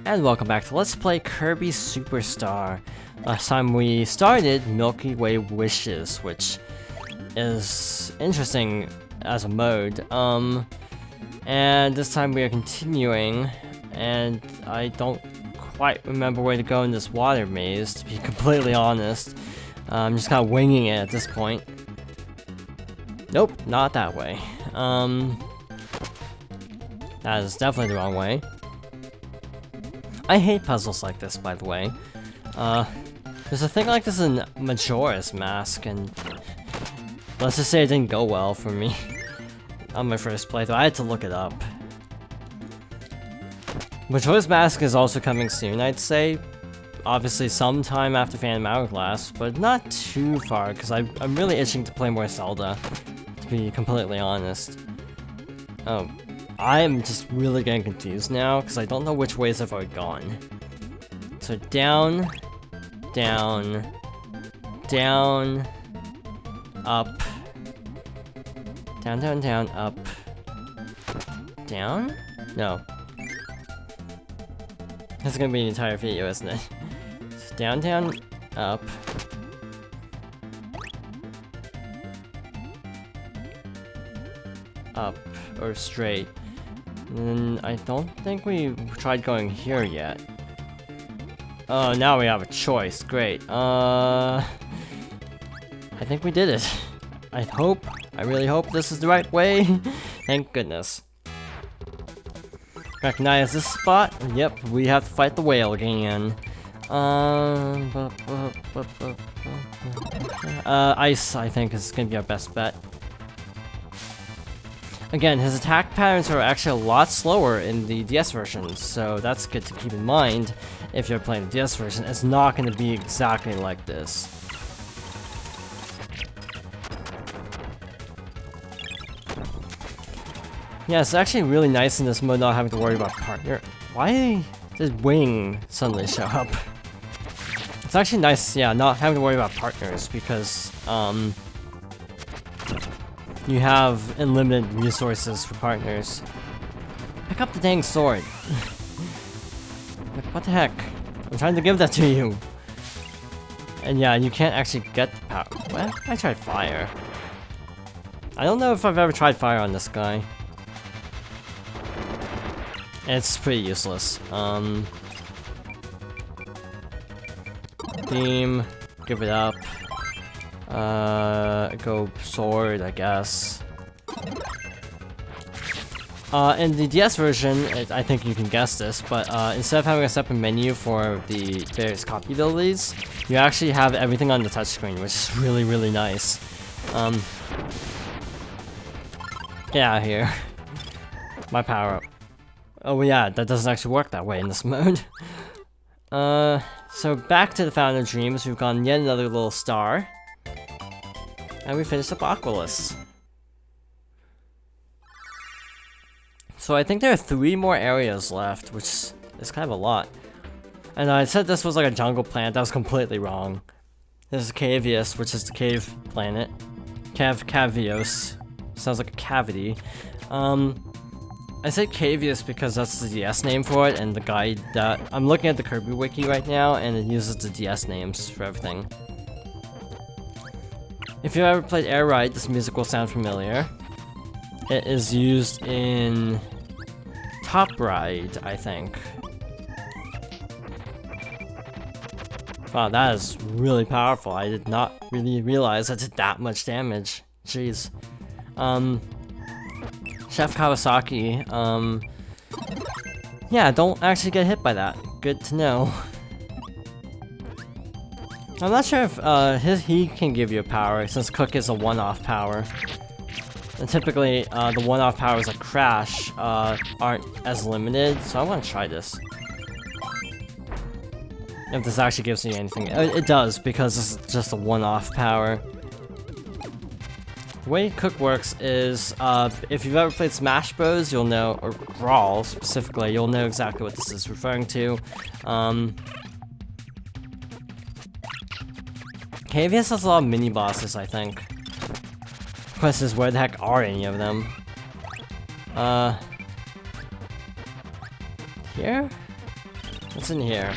And welcome back to Let's Play Kirby Superstar. Last time we started Milky Way Wishes, which is interesting as a mode. And this time we are continuing, and I don't quite remember where to go in this water maze, to be completely honest. I'm just kind of winging it at this point. Nope, not that way. That is definitely the wrong way. I hate puzzles like this, by the way. There's a thing like this in Majora's Mask, and let's just say it didn't go well for me on my first playthrough. I had to look it up. Majora's Mask is also coming soon, I'd say. Obviously sometime after Phantom Hourglass, but not too far, because I'm really itching to play more Zelda, to be completely honest. Oh, I'm just really getting confused now, because I don't know which ways I've already gone. So down, down, down, up, down, down, down, up, down? No. This is gonna be an entire video, isn't it? So down, down, up. Up, or straight. And I don't think we tried going here yet. Oh, now we have a choice. Great. I think we did it. I really hope this is the right way. Thank goodness. Recognize this spot? Yep, we have to fight the whale again. Ice, I think, is gonna be our best bet. Again, his attack patterns are actually a lot slower in the DS version, so that's good to keep in mind if you're playing the DS version. It's not going to be exactly like this. Yeah, it's actually really nice in this mode not having to worry about partner. Why did Wing suddenly show up? It's actually nice, yeah, not having to worry about partners because, you have unlimited resources for partners. Pick up the dang sword. Like, what the heck? I'm trying to give that to you. And yeah, you can't actually get the power. What? I tried fire. I don't know if I've ever tried fire on this guy. It's pretty useless. Beam. Give it up. Go sword, I guess. In the DS version, I think you can guess this, but instead of having a separate menu for the various copy abilities, you actually have everything on the touchscreen, which is really, really nice. Get out of here. My power-up. Oh yeah, that doesn't actually work that way in this mode. So back to the Fountain of Dreams, we've gotten yet another little star. And we finished up Aqualus. So I think there are 3 more areas left, which is kind of a lot. And I said this was like a jungle planet, that was completely wrong. This is Capias, which is the cave planet. Cavios. Sounds like a cavity. I say Capias because that's the DS name for it, and the guide that... I'm looking at the Kirby wiki right now, and it uses the DS names for everything. If you've ever played Air Ride, this music will sound familiar. It is used in Top Ride, I think. Wow, that is really powerful. I did not really realize that did that much damage. Jeez. Chef Kawasaki, yeah, don't actually get hit by that. Good to know. I'm not sure if he can give you a power, since Cook is a one-off power. And typically, the one-off powers like Crash aren't as limited, so I want to try this. If this actually gives me anything. It does, because this is just a one-off power. The way Cook works is, if you've ever played Smash Bros, you'll know, or Brawl specifically, you'll know exactly what this is referring to. Capias has a lot of mini-bosses, I think. The question is, where the heck are any of them? Here? What's in here?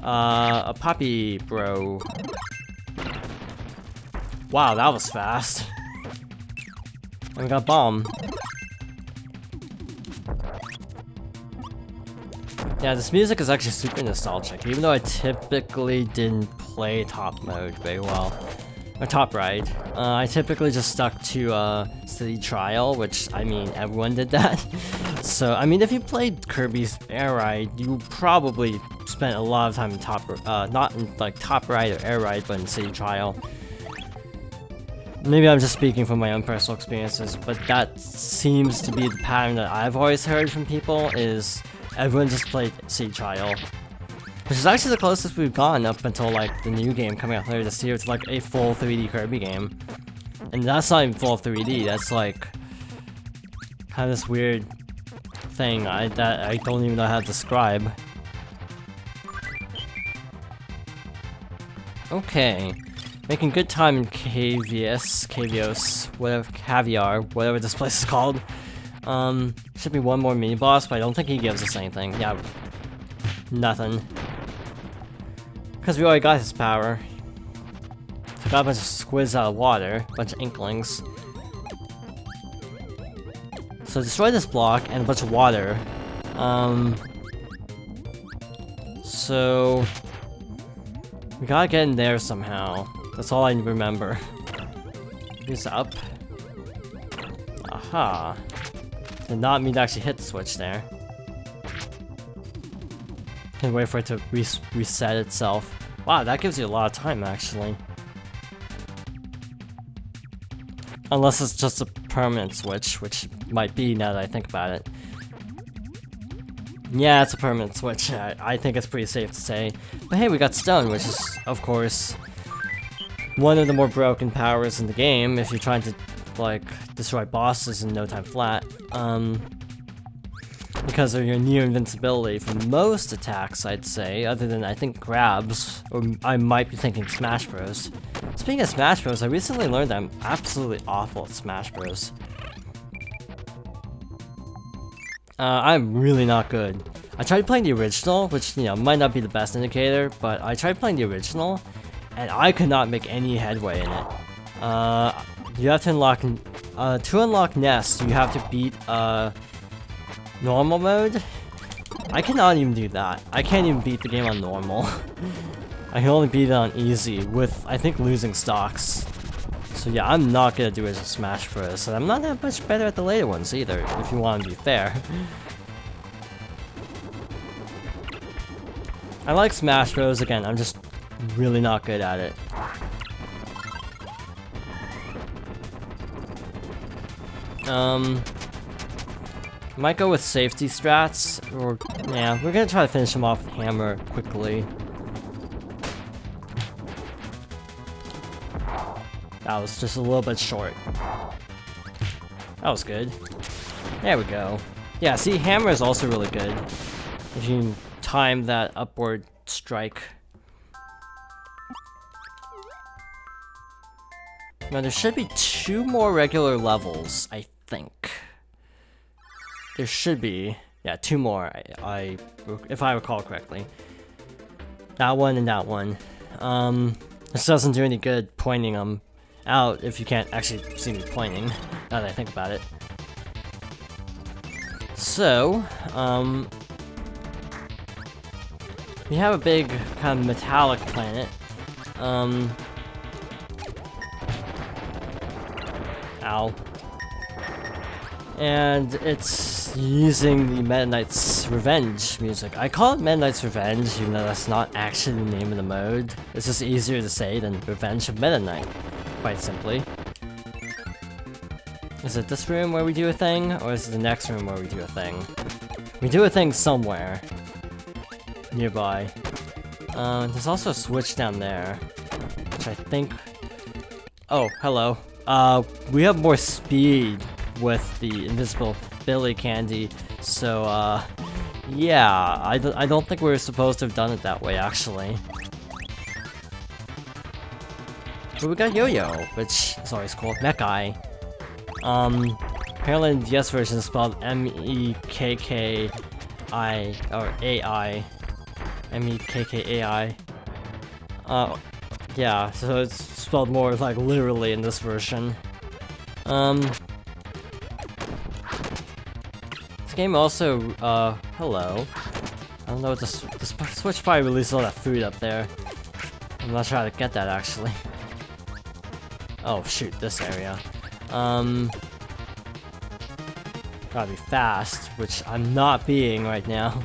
A puppy, bro. Wow, that was fast. And we got bomb. Yeah, this music is actually super nostalgic, even though I typically didn't play top mode very well. Or top ride. I typically just stuck to City Trial, which, I mean, everyone did that. So, I mean, if you played Kirby's Air Ride, you probably spent a lot of time in not in like top ride or air ride, but in City Trial. Maybe I'm just speaking from my own personal experiences, but that seems to be the pattern that I've always heard from people, is everyone just played City Trial. Which is actually the closest we've gotten up until like the new game coming out later this year. It's like a full 3D Kirby game. And that's not even full 3D, that's like kind of this weird thing that I don't even know how to describe. Okay. Making good time in Capias, whatever, Caviar, whatever this place is called. Should be one more mini boss, but I don't think he gives us anything. Yeah, nothing. Because we already got his power. So got a bunch of squids out of water, a bunch of inklings. So destroy this block and a bunch of water. So we gotta get in there somehow. That's all I remember. He's up. Aha. Did not mean to actually hit the switch there. And wait for it to reset itself. Wow, that gives you a lot of time, actually. Unless it's just a permanent switch, which might be now that I think about it. Yeah, it's a permanent switch. I think it's pretty safe to say. But hey, we got stone, which is, of course, one of the more broken powers in the game if you're trying to, like, destroy bosses in no time flat. Because of your near invincibility for most attacks, I'd say, other than I think grabs, or I might be thinking Smash Bros. Speaking of Smash Bros, I recently learned that I'm absolutely awful at Smash Bros. I'm really not good. I tried playing the original, which, you know, might not be the best indicator, but I tried playing the original, and I could not make any headway in it. You have to unlock Nest, you have to beat, normal mode? I cannot even do that. I can't even beat the game on normal. I can only beat it on easy, with, I think, losing stocks. So yeah, I'm not gonna do it as a Smash Bros. And I'm not that much better at the later ones either, if you want to be fair. I like Smash Bros. Again, I'm just really not good at it. Might go with safety strats, or yeah, we're gonna try to finish him off with hammer quickly. That was just a little bit short. That was good. There we go. Yeah, see, hammer is also really good if you time that upward strike. Now there should be 2 more regular levels, I think. There should be, yeah, 2 more, if I recall correctly. That one and that one. This doesn't do any good pointing them out if you can't actually see me pointing, now that I think about it. So, we have a big kind of metallic planet. Ow. And it's using the Meta Knight's Revenge music. I call it Meta Knight's Revenge, even though that's not actually the name of the mode. It's just easier to say than Revenge of Meta Knight, quite simply. Is it this room where we do a thing, or is it the next room where we do a thing? We do a thing somewhere nearby. There's also a switch down there, which I think... Oh, hello. We have more speed with the invisibility candy, so yeah, I don't think we were supposed to have done it that way, actually. But we got Yo-Yo, which is always cool. Mekkai. Apparently in the DS version it's spelled M-E-K-K-I, or A-I. Mekkkai. Yeah, so it's spelled more like literally in this version. This game also, hello. I don't know what the Switch probably released all that food up there. I'm not sure how to get that actually. Oh shoot, this area. Gotta be fast, which I'm not being right now.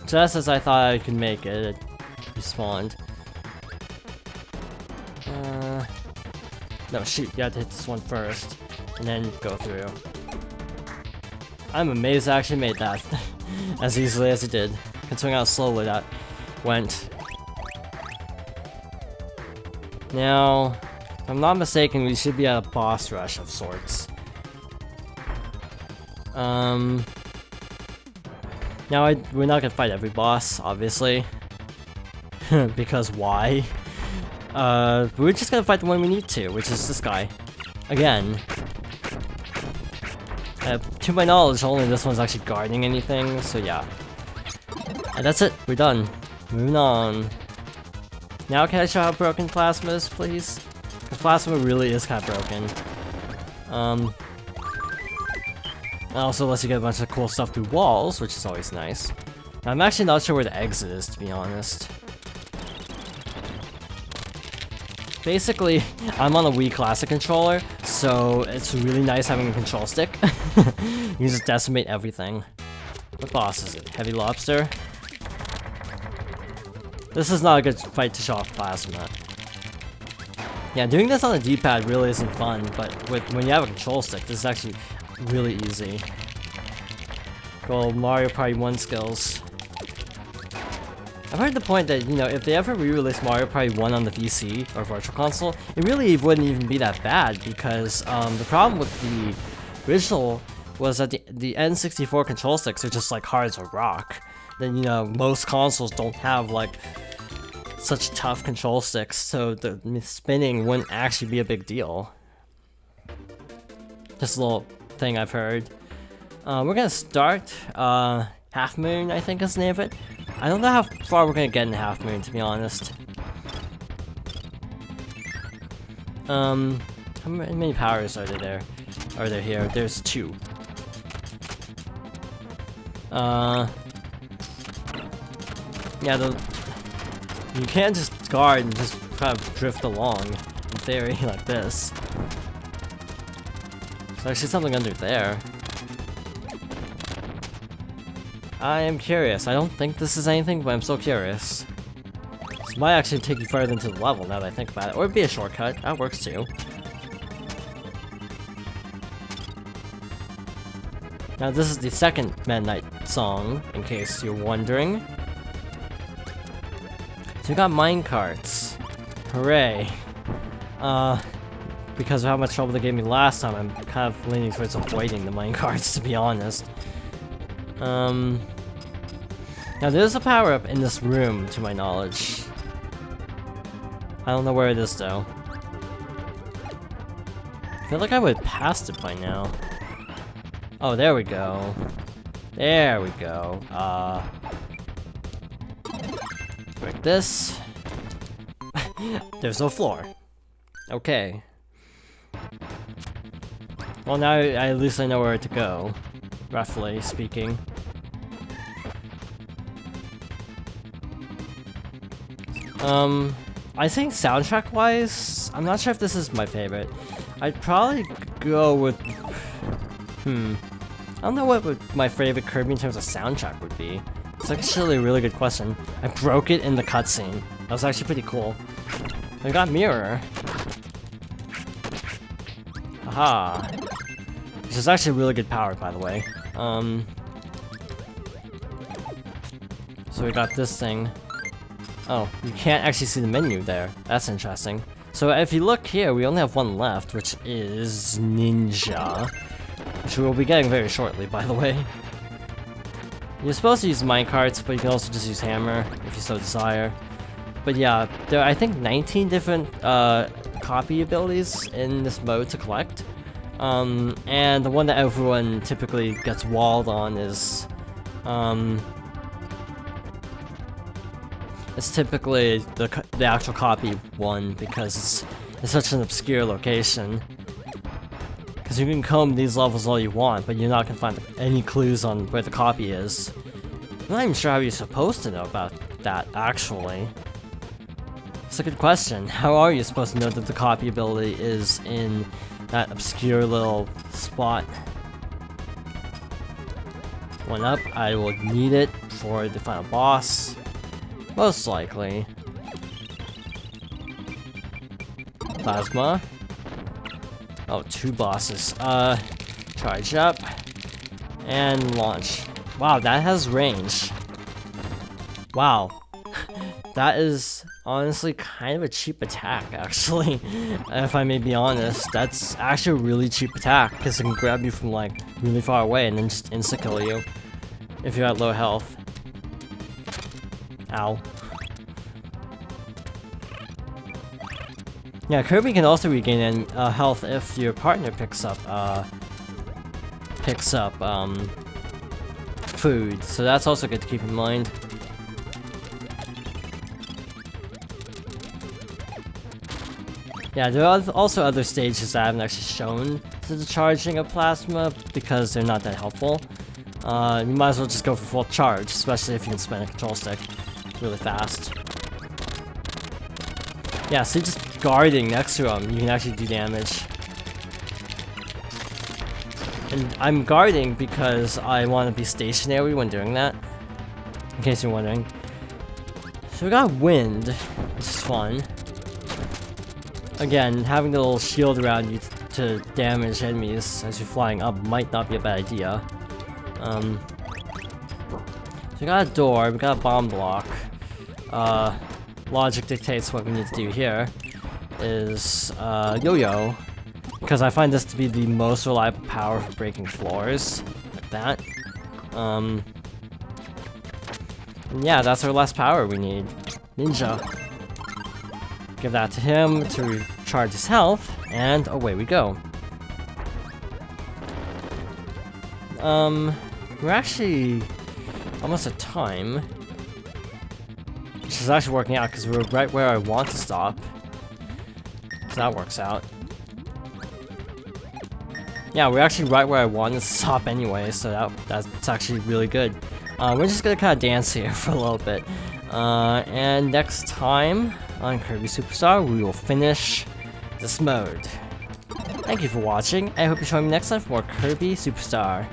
Just as I thought I could make it, it respawned. No, shoot, you have to hit this one first, and then go through. I'm amazed I actually made that as easily as it did, considering how slowly that went. Now, if I'm not mistaken, we should be at a boss rush of sorts. Now, we're not gonna fight every boss, obviously. Because why? We're just gonna fight the one we need to, which is this guy. Again. To my knowledge, only this one's actually guarding anything, so yeah. And that's it, we're done. Moving on. Now can I show how broken Plasma is, please? Because Plasma really is kind of broken. Also lets you get a bunch of cool stuff through walls, which is always nice. I'm actually not sure where the exit is, to be honest. Basically, I'm on a Wii Classic controller, so it's really nice having a control stick. You can just decimate everything. What boss is it? Heavy Lobster? This is not a good fight to show off Plasma. Yeah, doing this on the D-pad really isn't fun, but when you have a control stick, this is actually really easy. Go Mario Party 1 skills. I've heard the point that, you know, if they ever re-release Mario Party 1 on the PC or Virtual Console, it really wouldn't even be that bad because the problem with the original was that the N64 control sticks are just like hard as a rock. Then, you know, most consoles don't have like such tough control sticks, so the spinning wouldn't actually be a big deal. Just a little thing I've heard. We're gonna start Half Moon, I think is the name of it. I don't know how far we're gonna get in Half Moon, to be honest. How many powers are there? Are there here? There's 2. Yeah, you can't just guard and just kind of drift along, in theory, like this. There's actually something under there. I am curious. I don't think this is anything, but I'm so curious. This might actually take you further into the level now that I think about it. Or it'd be a shortcut. That works too. Now this is the second Midnight song, in case you're wondering. So we got minecarts. Hooray. Because of how much trouble they gave me last time, I'm kind of leaning towards avoiding the minecarts, to be honest. Now there's a power-up in this room, to my knowledge. I don't know where it is, though. I feel like I would have passed it by now. Oh, there we go. There we go. Break this. There's no floor. Okay. Well, now at least I know where to go. Roughly speaking. I think soundtrack-wise, I'm not sure if this is my favorite. I'd probably go with... I don't know what my favorite Kirby in terms of soundtrack would be. It's actually a really good question. I broke it in the cutscene. That was actually pretty cool. I got Mirror. Aha. Which is actually really good power, by the way. So we got this thing. Oh, you can't actually see the menu there. That's interesting. So if you look here, we only have one left, which is Ninja. Which we will be getting very shortly, by the way. You're supposed to use minecarts, but you can also just use hammer, if you so desire. But yeah, there are, I think, 19 different copy abilities in this mode to collect. And the one that everyone typically gets walled on is It's typically the actual copy one because it's such an obscure location. Because you can comb these levels all you want, but you're not gonna find any clues on where the copy is. I'm not even sure how you're supposed to know about that, actually. It's a good question. How are you supposed to know that the copy ability is in that obscure little spot? One up, I will need it for the final boss. Most likely. Plasma. Oh, 2 bosses. Charge up. And launch. Wow, that has range. Wow. That is honestly kind of a cheap attack, actually. If I may be honest. That's actually a really cheap attack, because it can grab you from like really far away and then just insta-kill you. If you're at low health. Ow. Yeah, Kirby can also regain health if your partner picks up food, so that's also good to keep in mind. Yeah, there are also other stages that I haven't actually shown to the charging of plasma because they're not that helpful. You might as well just go for full charge, especially if you can spin a control stick really fast. Yeah, so just guarding next to him, you can actually do damage. And I'm guarding because I want to be stationary when doing that, in case you're wondering. So we got wind, which is fun. Again, having the little shield around you to damage enemies as you're flying up might not be a bad idea. So we got a door, we got a bomb block. Logic dictates what we need to do here is yo-yo, because I find this to be the most reliable power for breaking floors, like that. And yeah, that's our last power we need. Ninja. Give that to him to recharge his health, and away we go. We're actually almost at time. Which is actually working out because we're right where I want to stop. So that works out. Yeah, we're actually right where I wanted to stop anyway, so that's actually really good. We're just gonna kind of dance here for a little bit. And next time on Kirby Superstar, we will finish this mode. Thank you for watching. I hope you join me next time for more Kirby Superstar.